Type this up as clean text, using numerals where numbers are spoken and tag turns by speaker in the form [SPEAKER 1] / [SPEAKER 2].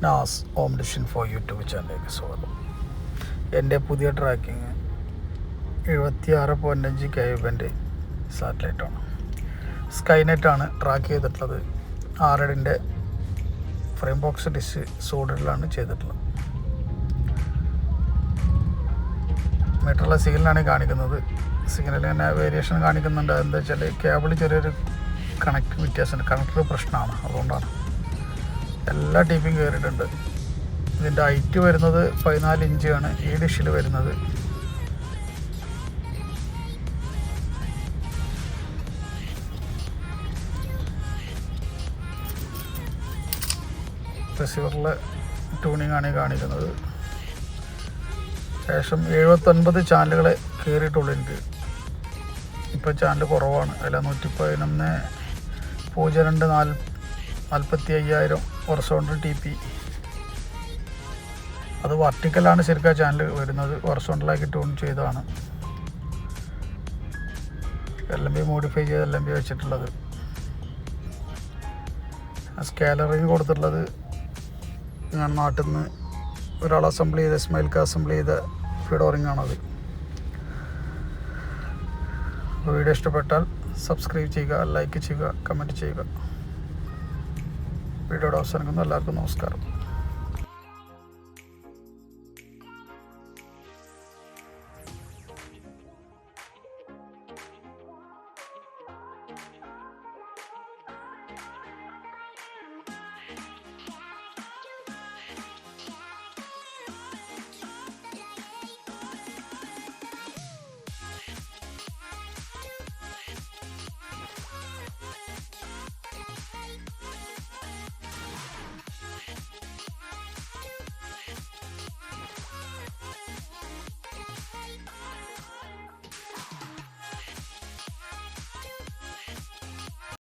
[SPEAKER 1] നാസ് home ഡിഷൻ four YouTube ചാനലിലേക്ക് സ്വാഗതം. എൻ്റെ പുതിയ ട്രാക്കിങ് 76.5 KB സാറ്റലൈറ്റാണ്. സ്കൈനെറ്റാണ് ട്രാക്ക് ചെയ്തിട്ടുള്ളത്. 6 ഫ്രെയിം ബോക്സ് ഡിഷ് സോളിഡിലാണ് ചെയ്തിട്ടുള്ളത്. മീറ്ററുള്ള സിഗ്നലാണ് കാണിക്കുന്നത്. സിഗ്നൽ തന്നെ വേരിയേഷൻ കാണിക്കുന്നുണ്ട്. എന്താ വെച്ചാൽ കേബിൾ ചെറിയൊരു വ്യത്യാസമുണ്ട്. കണക്ടർ പ്രശ്നമാണ്, അതുകൊണ്ടാണ്. എല്ലാ ടീപ്പും കയറിയിട്ടുണ്ട്. ഇതിൻ്റെ ഹൈറ്റ് വരുന്നത് 14 ഇഞ്ചാണ് ഈ ഡിഷിൽ വരുന്നത്. റിസീവറിലെ ട്യൂണിംഗ് ആണ് കാണിക്കുന്നത്. ശേഷം 79 ചാനലുകളെ കയറിയിട്ടുള്ളൂ എനിക്ക്. ഇപ്പോൾ ചാനൽ കുറവാണ്. അതിൽ 111.02.45 ഹൊറിസോണ്ടൽ TP. അത് വർട്ടിക്കലാണ് ശരിക്കും ചാനൽ വരുന്നത്. ഹൊറിസോണ്ടലാക്കി ട്യൂൺ ചെയ്തതാണ്. LMB മോഡിഫൈ ചെയ്ത് LMB വെച്ചിട്ടുള്ളത്. സ്കാലറിങ് കൊടുത്തിട്ടുള്ളത് ഞാൻ നാട്ടിൽ നിന്ന് ഒരാൾ അസംബിൾ ചെയ്ത ഇസ്മായിൽക്ക് അസംബിൾ ചെയ്ത ഫിഡോറിങ് ആണത്. വീഡിയോ ഇഷ്ടപ്പെട്ടാൽ സബ്സ്ക്രൈബ് ചെയ്യുക, ലൈക്ക് ചെയ്യുക, കമൻറ്റ് ചെയ്യുക. വീഡിയോയുടെ അവസാനിക്കുന്നു. എല്ലാവർക്കും നമസ്കാരം.